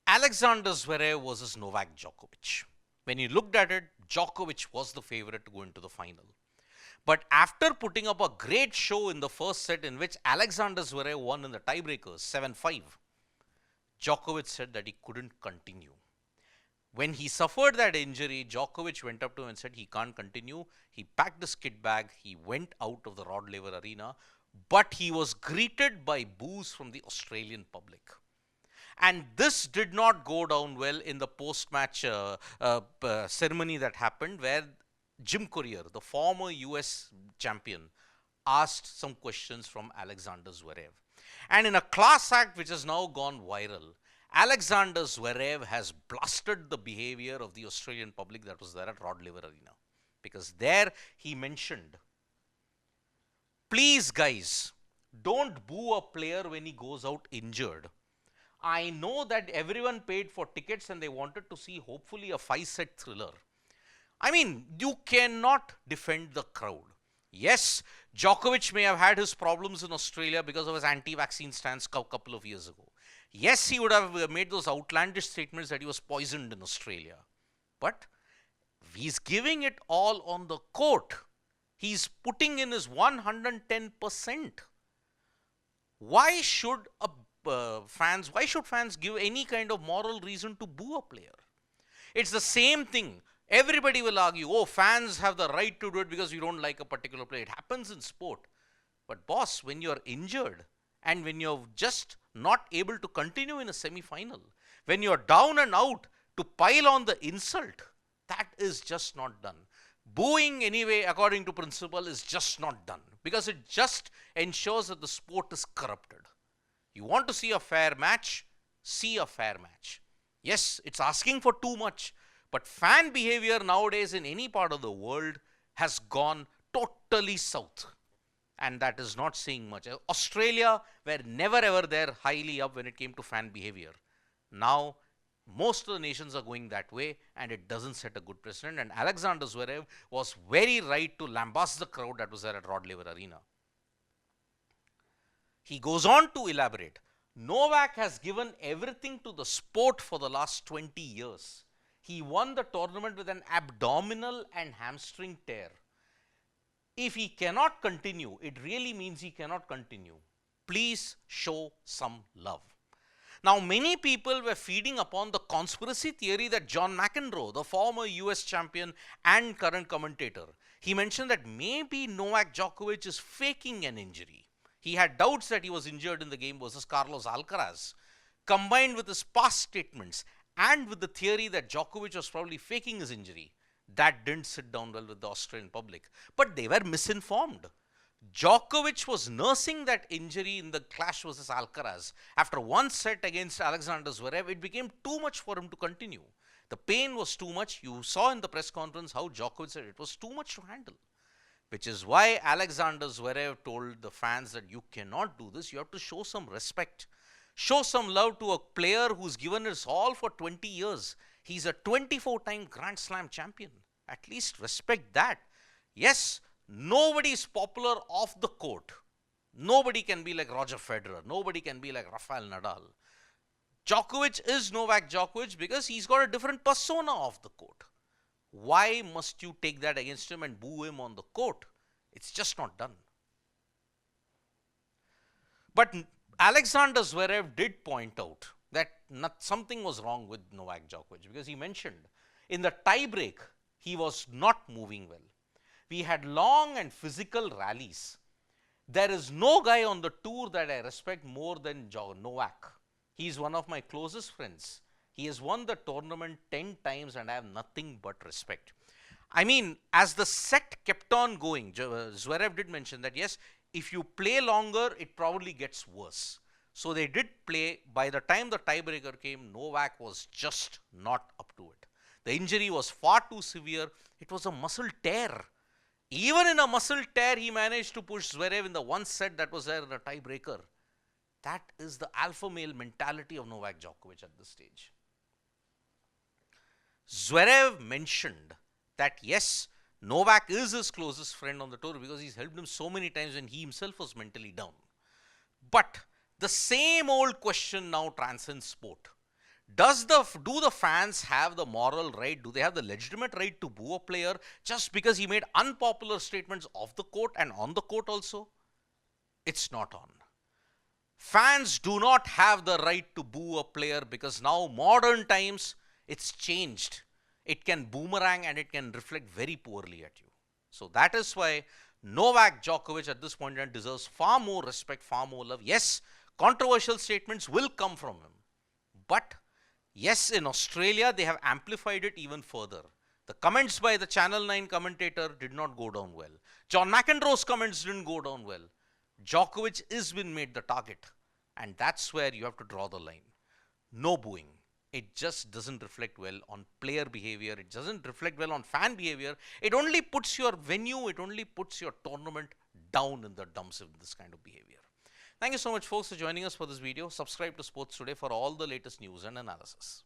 Alexander Zverev versus Novak Djokovic. When you looked at it, Djokovic was the favorite to go into the final. But after putting up a great show in the first set, in which Alexander Zverev won in the tiebreakers 7-5, Djokovic said that he couldn't continue. When he suffered that injury, Djokovic went up to him and said he can't continue. He packed his kit bag, he went out of the Rod Laver Arena, but he was greeted by boos from the Australian public. And this did not go down well in the post-match ceremony that happened, where Jim Courier, the former US champion, asked some questions from Alexander Zverev. And in a class act which has now gone viral, Alexander Zverev has blasted the behavior of the Australian public that was there at Rod Laver Arena. Because there he mentioned, please guys, don't boo a player when he goes out injured. I know that everyone paid for tickets and they wanted to see hopefully a 5-set thriller. I mean, you cannot defend the crowd. Yes, Djokovic may have had his problems in Australia because of his anti-vaccine stance a couple of years ago. Yes, he would have made those outlandish statements that he was poisoned in Australia. But he's giving it all on the court. He's putting in his 110%. Why should fans give any kind of moral reason to boo a player? It's the same thing. Everybody will argue, oh, fans have the right to do it because you don't like a particular player. It happens in sport. But boss, when you're injured and when you're just not able to continue in a semi-final, when you're down and out, to pile on the insult, that is just not done. Booing anyway, according to principle, is just not done because it just ensures that the sport is corrupted. You want to see a fair match? See a fair match. Yes, it's asking for too much. But fan behavior nowadays in any part of the world has gone totally south. And that is not saying much. Australia were never ever there highly up when it came to fan behavior. Now, most of the nations are going that way and it doesn't set a good precedent. And Alexander Zverev was very right to lambast the crowd that was there at Rod Laver Arena. He goes on to elaborate. Novak has given everything to the sport for the last 20 years. He won the tournament with an abdominal and hamstring tear. If he cannot continue, it really means he cannot continue. Please show some love. Now, many people were feeding upon the conspiracy theory that John McEnroe, the former US champion and current commentator, he mentioned that maybe Novak Djokovic is faking an injury. He had doubts that he was injured in the game versus Carlos Alcaraz. Combined with his past statements and with the theory that Djokovic was probably faking his injury, that didn't sit down well with the Australian public. But they were misinformed. Djokovic was nursing that injury in the clash versus Alcaraz. After one set against Alexander Zverev, it became too much for him to continue. The pain was too much. You saw in the press conference how Djokovic said it was too much to handle. Which is why Alexander Zverev told the fans that you cannot do this. You have to show some respect. Show some love to a player who's given his all for 20 years. He's a 24-time Grand Slam champion. At least respect that. Yes, nobody is popular off the court. Nobody can be like Roger Federer. Nobody can be like Rafael Nadal. Djokovic is Novak Djokovic because he's got a different persona off the court. Why must you take that against him and boo him on the court? It's just not done. But Alexander Zverev did point out that something was wrong with Novak Djokovic because he mentioned in the tiebreak, he was not moving well. We had long and physical rallies. There is no guy on the tour that I respect more than Novak. He is one of my closest friends. He has won the tournament 10 times and I have nothing but respect. I mean, as the set kept on going, Zverev did mention that yes, if you play longer, it probably gets worse. So they did play. By the time the tiebreaker came, Novak was just not up to it. The injury was far too severe. It was a muscle tear. Even in a muscle tear, he managed to push Zverev in the one set that was there in the tiebreaker. That is the alpha male mentality of Novak Djokovic at this stage. Zverev mentioned that yes, Novak is his closest friend on the tour because he's helped him so many times when he himself was mentally down. But the same old question now transcends sport. Do the fans have the moral right? Do they have the legitimate right to boo a player just because he made unpopular statements off the court and on the court also? It's not on. Fans do not have the right to boo a player because now, modern times, it's changed. It can boomerang and it can reflect very poorly at you. So that is why Novak Djokovic at this point in time deserves far more respect, far more love. Yes, controversial statements will come from him. But yes, in Australia, they have amplified it even further. The comments by the Channel 9 commentator did not go down well. John McEnroe's comments didn't go down well. Djokovic is been made the target. And that's where you have to draw the line. No booing. It just doesn't reflect well on player behavior. It doesn't reflect well on fan behavior. It only puts your venue, it only puts your tournament down in the dumps with this kind of behavior. Thank you so much, folks, for joining us for this video. Subscribe to Sports Today for all the latest news and analysis.